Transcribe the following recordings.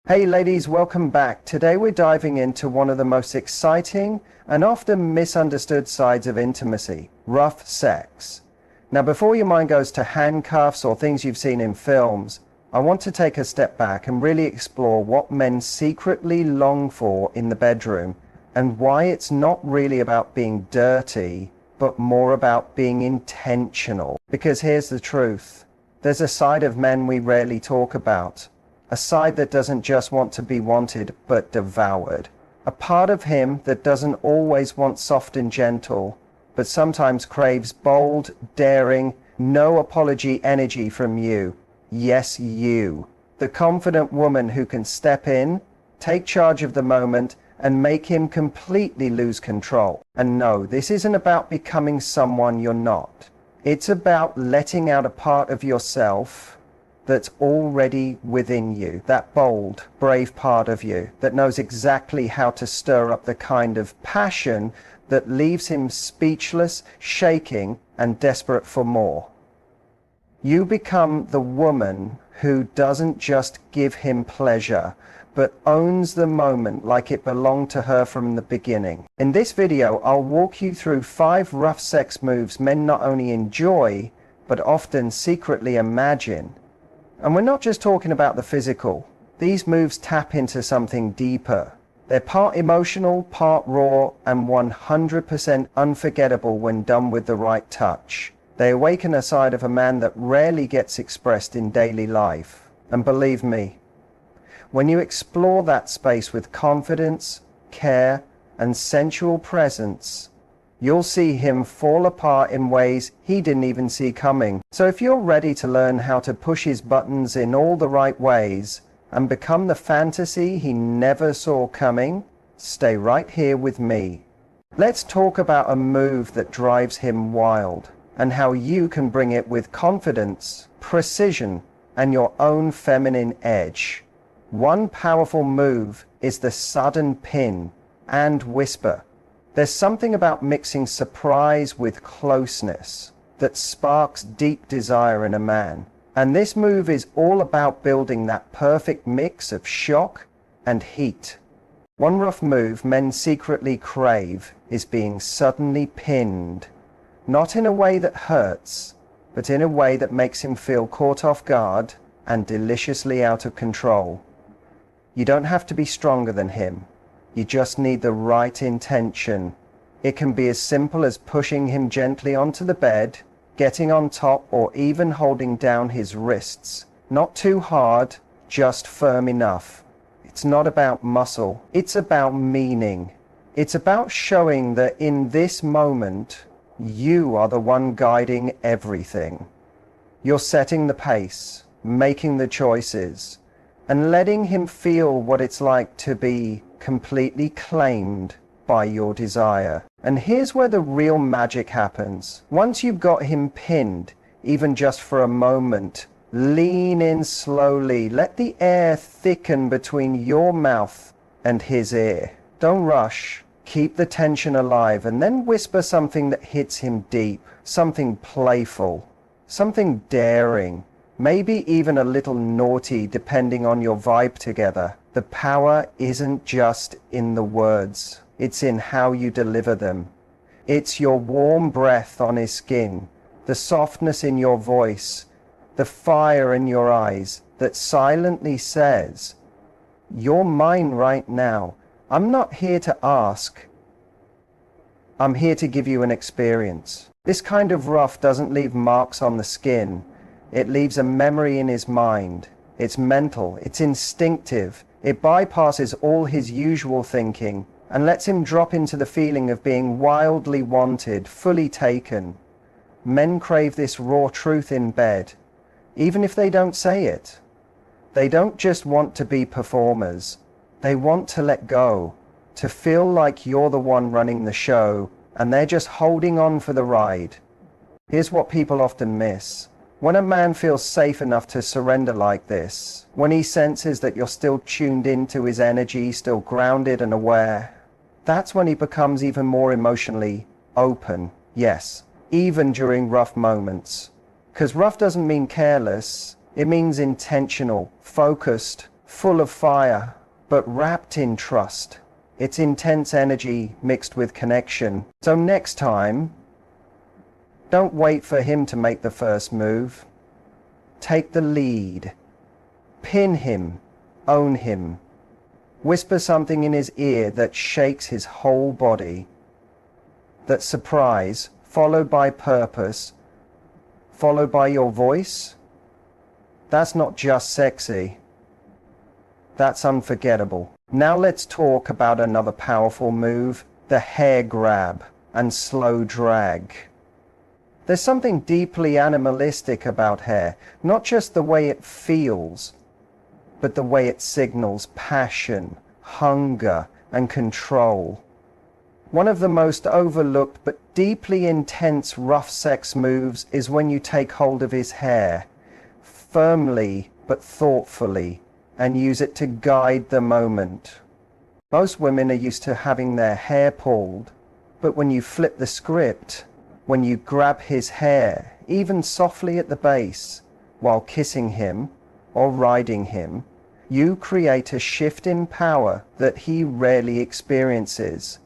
Hey ladies, welcome back. Today we're diving into one of the most exciting and often misunderstood sides of intimacy, rough sex. Now before your mind goes to handcuffs or things you've seen in films, I want to take a step back and really explore what men secretly long for in the bedroom and why it's not really about being dirty, but more about being intentional. Because here's the truth. There's a side of men we rarely talk about. A side that doesn't just want to be wanted, but devoured. A part of him that doesn't always want soft and gentle, but sometimes craves bold, daring, no apology energy from you. Yes, you. The confident woman who can step in, take charge of the moment, and make him completely lose control. And no, this isn't about becoming someone you're not. It's about letting out a part of yourself that's already within you, that bold, brave part of you that knows exactly how to stir up the kind of passion that leaves him speechless, shaking, and desperate for more. You become the woman who doesn't just give him pleasure, but owns the moment like it belonged to her from the beginning. In this video, I'll walk you through 5 rough sex moves men not only enjoy, but often secretly imagine. And we're not just talking about the physical. These moves tap into something deeper. They're part emotional, part raw, and 100% unforgettable when done with the right touch. They awaken a side of a man that rarely gets expressed in daily life. And believe me, when you explore that space with confidence, care, and sensual presence, you'll see him fall apart in ways he didn't even see coming. So if you're ready to learn how to push his buttons in all the right ways and become the fantasy he never saw coming, stay right here with me. Let's talk about a move that drives him wild and how you can bring it with confidence, precision, and your own feminine edge. One powerful move is the sudden pin and whisper. There's something about mixing surprise with closeness that sparks deep desire in a man. And this move is all about building that perfect mix of shock and heat. One rough move men secretly crave is being suddenly pinned. Not in a way that hurts, but in a way that makes him feel caught off guard and deliciously out of control. You don't have to be stronger than him. You just need the right intention. It can be as simple as pushing him gently onto the bed, getting on top, or even holding down his wrists. Not too hard, just firm enough. It's not about muscle. It's about meaning. It's about showing that in this moment, you are the one guiding everything. You're setting the pace, making the choices, and letting him feel what it's like to be completely claimed by your desire. And here's where the real magic happens. Once you've got him pinned, even just for a moment, lean in slowly. Let the air thicken between your mouth and his ear. Don't rush. Keep the tension alive, and then whisper something that hits him deep, something playful, something daring. Maybe even a little naughty, depending on your vibe together. The power isn't just in the words. It's in how you deliver them. It's your warm breath on his skin, the softness in your voice, the fire in your eyes that silently says, "You're mine right now. I'm not here to ask. I'm here to give you an experience." This kind of rough doesn't leave marks on the skin. It leaves a memory in his mind. It's mental, it's instinctive. It bypasses all his usual thinking and lets him drop into the feeling of being wildly wanted, fully taken. Men crave this raw truth in bed, even if they don't say it. They don't just want to be performers. They want to let go, to feel like you're the one running the show and they're just holding on for the ride. Here's what people often miss. When a man feels safe enough to surrender like this, when he senses that you're still tuned into his energy, still grounded and aware, that's when he becomes even more emotionally open. Yes, even during rough moments. Because rough doesn't mean careless, it means intentional, focused, full of fire, but wrapped in trust. It's intense energy mixed with connection. So next time, don't wait for him to make the first move. Take the lead. Pin him. Own him. Whisper something in his ear that shakes his whole body. That's surprise, followed by purpose, followed by your voice. That's not just sexy. That's unforgettable. Now let's talk about another powerful move, the hair grab and slow drag. There's something deeply animalistic about hair, not just the way it feels, but the way it signals passion, hunger, and control. One of the most overlooked but deeply intense rough sex moves is when you take hold of his hair, firmly but thoughtfully, and use it to guide the moment. Most women are used to having their hair pulled, but when you flip the script, when you grab his hair, even softly at the base, while kissing him or riding him, you create a shift in power that he rarely experiences.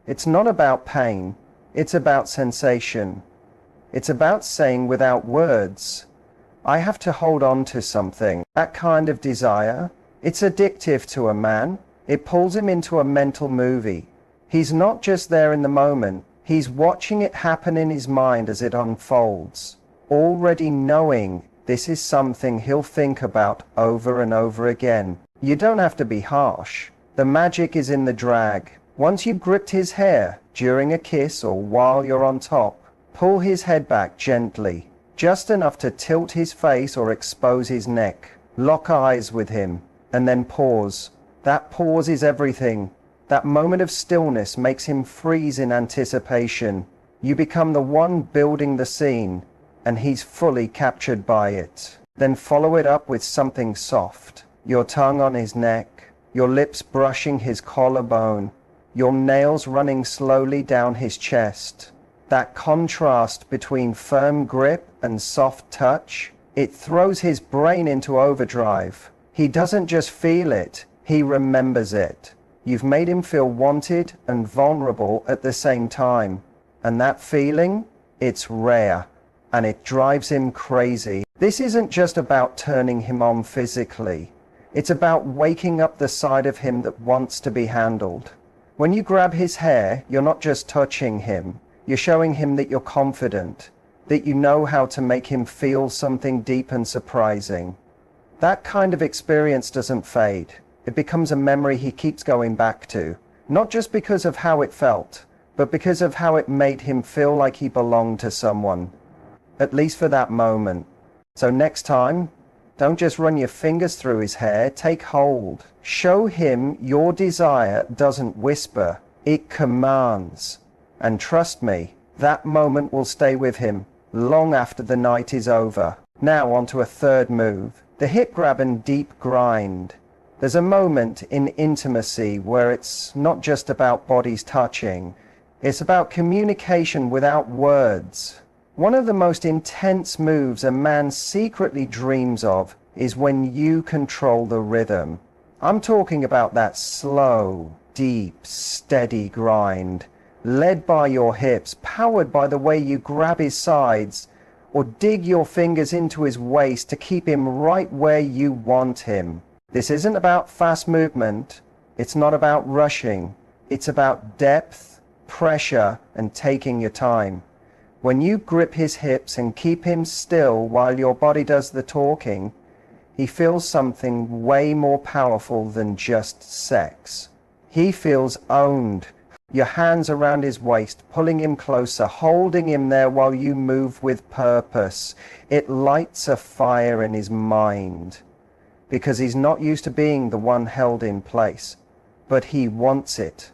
It's not about pain, it's about sensation. It's about saying without words, I have to hold on to something. That kind of desire, it's addictive to a man. It pulls him into a mental movie. He's not just there in the moment, he's watching it happen in his mind as it unfolds, already knowing this is something he'll think about over and over again. You don't have to be harsh. The magic is in the drag. Once you've gripped his hair, during a kiss or while you're on top, pull his head back gently, just enough to tilt his face or expose his neck. Lock eyes with him, and then pause. That pause is everything. That moment of stillness makes him freeze in anticipation. You become the one building the scene, and he's fully captured by it. Then follow it up with something soft. Your tongue on his neck, your lips brushing his collarbone, your nails running slowly down his chest. That contrast between firm grip and soft touch, it throws his brain into overdrive. He doesn't just feel it, he remembers it. You've made him feel wanted and vulnerable at the same time. And that feeling, it's rare, and it drives him crazy. This isn't just about turning him on physically. It's about waking up the side of him that wants to be handled. When you grab his hair, you're not just touching him. You're showing him that you're confident, that you know how to make him feel something deep and surprising. That kind of experience doesn't fade. It becomes a memory he keeps going back to, not just because of how it felt, but because of how it made him feel like he belonged to someone, at least for that moment. So next time, don't just run your fingers through his hair, take hold. Show him your desire doesn't whisper, it commands. And trust me, that moment will stay with him long after the night is over. Now on to a third move, the hip grab and deep grind. There's a moment in intimacy where it's not just about bodies touching, it's about communication without words. One of the most intense moves a man secretly dreams of is when you control the rhythm. I'm talking about that slow, deep, steady grind, led by your hips, powered by the way you grab his sides, or dig your fingers into his waist to keep him right where you want him. This isn't about fast movement, it's not about rushing, it's about depth, pressure, and taking your time. When you grip his hips and keep him still while your body does the talking, he feels something way more powerful than just sex. He feels owned. Your hands around his waist, pulling him closer, holding him there while you move with purpose. It lights a fire in his mind, because he's not used to being the one held in place, but he wants it.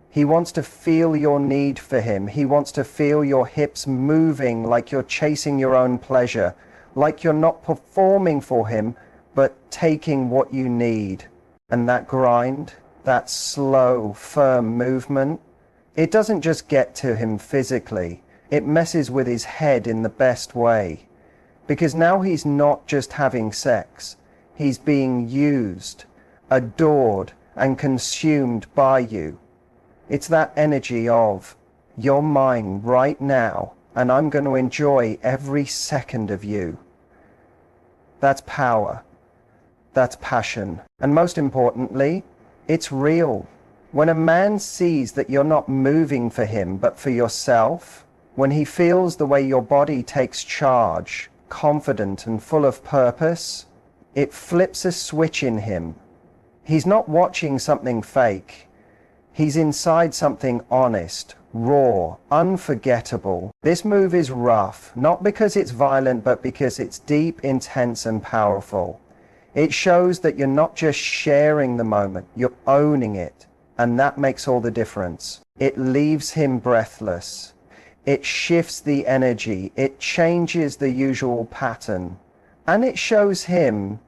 He wants to feel your need for him. He wants to feel your hips moving like you're chasing your own pleasure, like you're not performing for him, but taking what you need. And that grind, that slow, firm movement, it doesn't just get to him physically, it messes with his head in the best way. Because now he's not just having sex, He's being used, adored, and consumed by you. It's that energy of, you're mine right now, and I'm going to enjoy every second of you. That's power. That's passion. And most importantly, it's real. When a man sees that you're not moving for him, but for yourself, when he feels the way your body takes charge, confident and full of purpose, it flips a switch in him. He's not watching something fake. He's inside something honest, raw, unforgettable. This move is rough, not because it's violent, but because it's deep, intense, and powerful. It shows that you're not just sharing the moment, you're owning it. And that makes all the difference. It leaves him breathless. It shifts the energy. It changes the usual pattern. And it shows him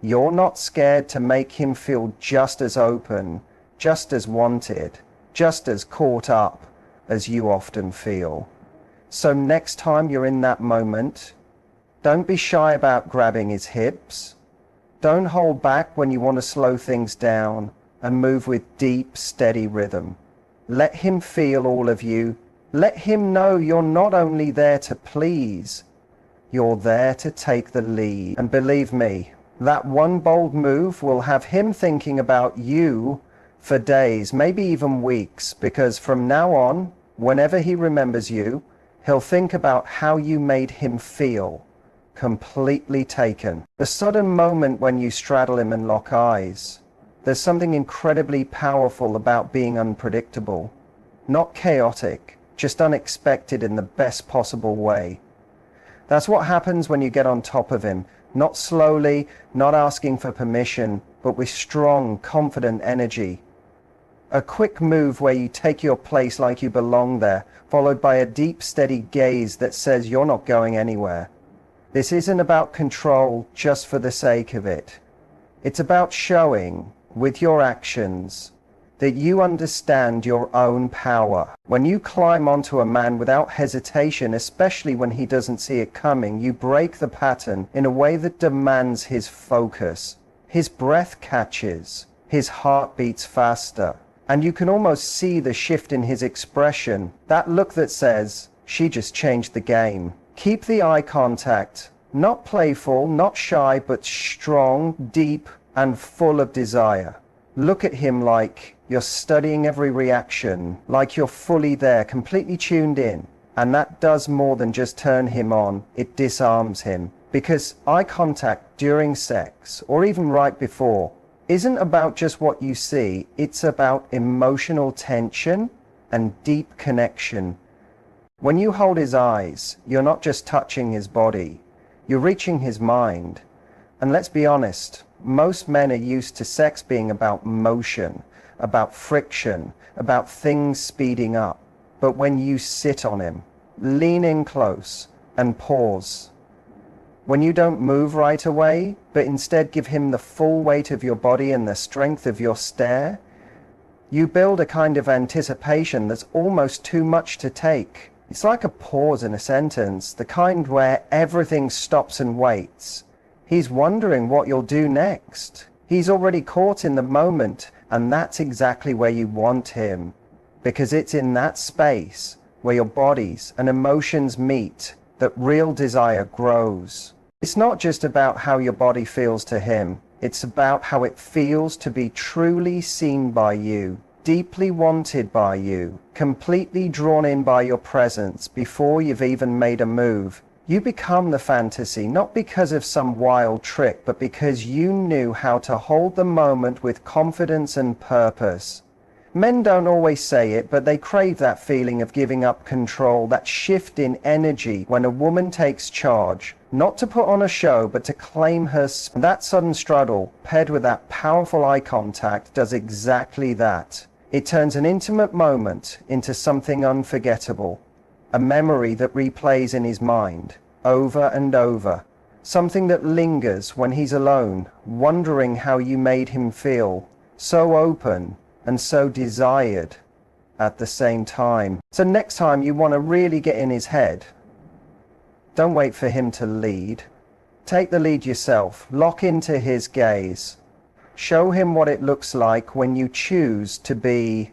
you're not scared to make him feel just as open, just as wanted, just as caught up as you often feel. So next time you're in that moment, don't be shy about grabbing his hips. Don't hold back when you want to slow things down and move with deep, steady rhythm. Let him feel all of you. Let him know you're not only there to please, you're there to take the lead. And believe me, that one bold move will have him thinking about you for days, maybe even weeks, because from now on, whenever he remembers you, he'll think about how you made him feel, completely taken. The sudden moment when you straddle him and lock eyes, there's something incredibly powerful about being unpredictable. Not chaotic, just unexpected in the best possible way. That's what happens when you get on top of him. Not slowly, not asking for permission, but with strong, confident energy. A quick move where you take your place like you belong there, followed by a deep, steady gaze that says you're not going anywhere. This isn't about control just for the sake of it. It's about showing, with your actions, that you understand your own power. When you climb onto a man without hesitation, especially when he doesn't see it coming, you break the pattern in a way that demands his focus. His breath catches, his heart beats faster, and you can almost see the shift in his expression, that look that says, she just changed the game. Keep the eye contact, not playful, not shy, but strong, deep, and full of desire. Look at him like you're studying every reaction, like you're fully there, completely tuned in. And that does more than just turn him on, it disarms him. Because eye contact during sex, or even right before, isn't about just what you see, it's about emotional tension and deep connection. When you hold his eyes, you're not just touching his body, you're reaching his mind. And let's be honest, most men are used to sex being about motion, about friction, about things speeding up. But when you sit on him, lean in close and pause. When you don't move right away, but instead give him the full weight of your body and the strength of your stare, you build a kind of anticipation that's almost too much to take. It's like a pause in a sentence, the kind where everything stops and waits. He's wondering what you'll do next. He's already caught in the moment, and that's exactly where you want him. Because it's in that space where your bodies and emotions meet that real desire grows. It's not just about how your body feels to him. It's about how it feels to be truly seen by you, deeply wanted by you, completely drawn in by your presence before you've even made a move. You become the fantasy, not because of some wild trick, but because you knew how to hold the moment with confidence and purpose. Men don't always say it, but they crave that feeling of giving up control, that shift in energy when a woman takes charge, not to put on a show, but to claim her space. That sudden straddle, paired with that powerful eye contact, does exactly that. It turns an intimate moment into something unforgettable. A memory that replays in his mind, over and over. Something that lingers when he's alone, wondering how you made him feel. So open and so desired at the same time. So next time you want to really get in his head, don't wait for him to lead. Take the lead yourself. Lock into his gaze. Show him what it looks like when you choose to be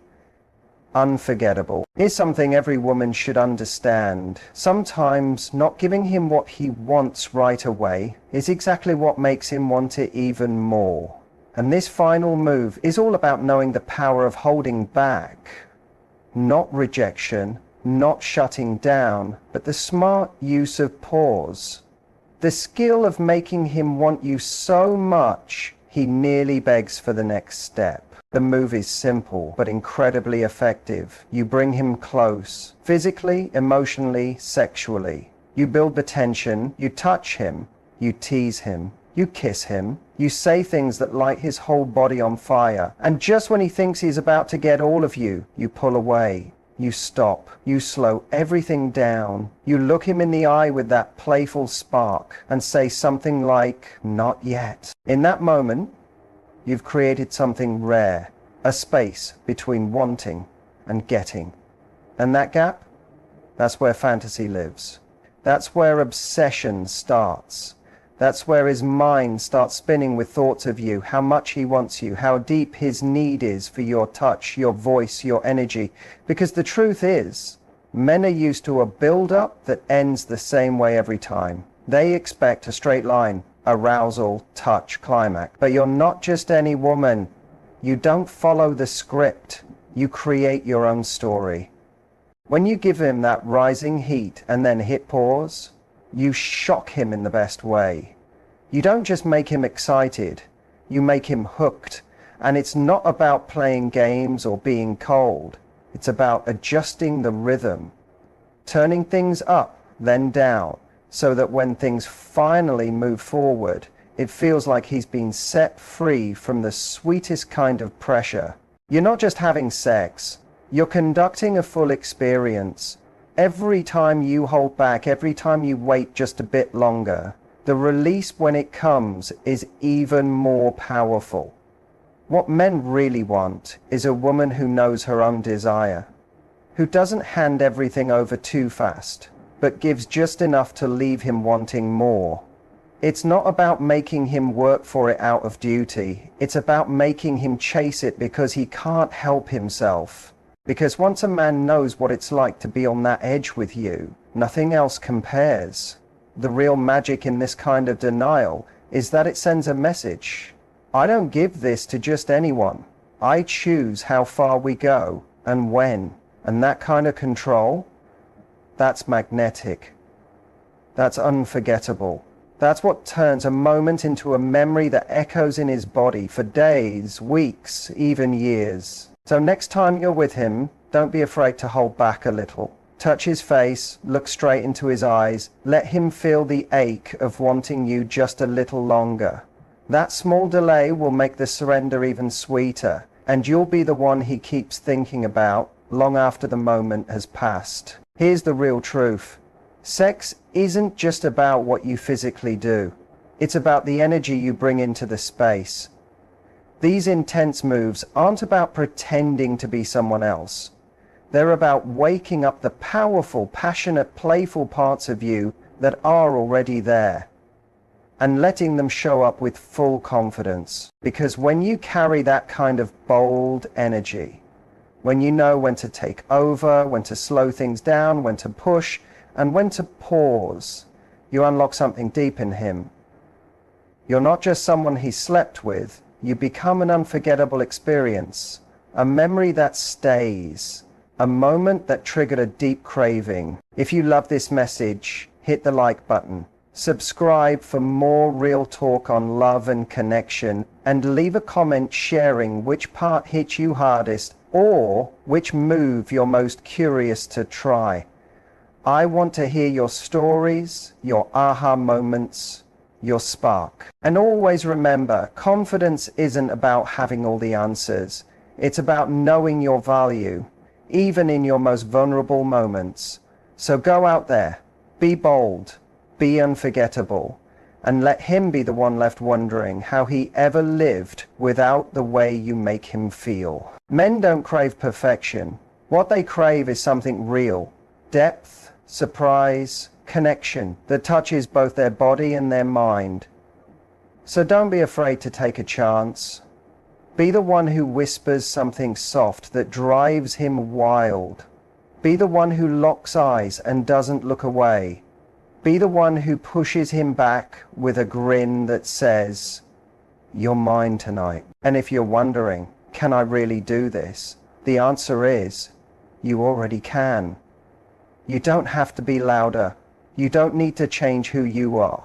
unforgettable. Here's something every woman should understand. Sometimes not giving him what he wants right away is exactly what makes him want it even more. And this final move is all about knowing the power of holding back. Not rejection, not shutting down, but the smart use of pause. The skill of making him want you so much he nearly begs for the next step. The move is simple, but incredibly effective. You bring him close, physically, emotionally, sexually. You build the tension, you touch him, you tease him, you kiss him, you say things that light his whole body on fire. And just when he thinks he's about to get all of you, you pull away. You stop, you slow everything down, you look him in the eye with that playful spark and say something like, "Not yet." In that moment, you've created something rare, a space between wanting and getting. And that gap, that's where fantasy lives. That's where obsession starts. That's where his mind starts spinning with thoughts of you, how much he wants you, how deep his need is for your touch, your voice, your energy. Because the truth is, men are used to a build-up that ends the same way every time. They expect a straight line, arousal, touch, climax. But you're not just any woman. You don't follow the script. You create your own story. When you give him that rising heat and then hit pause, you shock him in the best way. You don't just make him excited, you make him hooked. And it's not about playing games or being cold. It's about adjusting the rhythm, turning things up, then down, so that when things finally move forward, it feels like he's been set free from the sweetest kind of pressure. You're not just having sex, you're conducting a full experience. Every time you hold back, every time you wait just a bit longer, the release when it comes is even more powerful. What men really want is a woman who knows her own desire, who doesn't hand everything over too fast, but gives just enough to leave him wanting more. It's not about making him work for it out of duty. It's about making him chase it because he can't help himself. Because once a man knows what it's like to be on that edge with you, nothing else compares. The real magic in this kind of denial is that it sends a message. I don't give this to just anyone. I choose how far we go and when. And that kind of control, that's magnetic. That's unforgettable. That's what turns a moment into a memory that echoes in his body for days, weeks, even years. So next time you're with him, don't be afraid to hold back a little. Touch his face, look straight into his eyes, let him feel the ache of wanting you just a little longer. That small delay will make the surrender even sweeter, and you'll be the one he keeps thinking about long after the moment has passed. Here's the real truth. Sex isn't just about what you physically do. It's about the energy you bring into the space. These intense moves aren't about pretending to be someone else. They're about waking up the powerful, passionate, playful parts of you that are already there and letting them show up with full confidence. Because when you carry that kind of bold energy, when you know when to take over, when to slow things down, when to push, and when to pause, you unlock something deep in him. You're not just someone he slept with. You become an unforgettable experience, a memory that stays, a moment that triggered a deep craving. If you love this message, hit the like button, subscribe for more real talk on love and connection, and leave a comment sharing which part hit you hardest or which move you're most curious to try. I want to hear your stories, your aha moments, your spark. And always remember, confidence isn't about having all the answers. It's about knowing your value, even in your most vulnerable moments. So go out there, be bold, be unforgettable, and let him be the one left wondering how he ever lived without the way you make him feel. Men don't crave perfection. What they crave is something real, depth, surprise, connection that touches both their body and their mind. So don't be afraid to take a chance. Be the one who whispers something soft that drives him wild. Be the one who locks eyes and doesn't look away. Be the one who pushes him back with a grin that says, "You're mine tonight." And if you're wondering, can I really do this? The answer is, you already can. You don't have to be louder. You don't need to change who you are.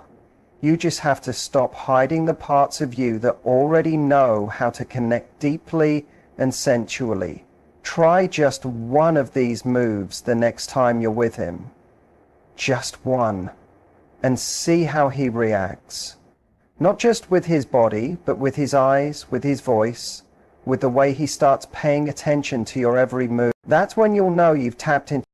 You just have to stop hiding the parts of you that already know how to connect deeply and sensually. Try just one of these moves the next time you're with him. Just one. And see how he reacts. Not just with his body, but with his eyes, with his voice, with the way he starts paying attention to your every move. That's when you'll know you've tapped into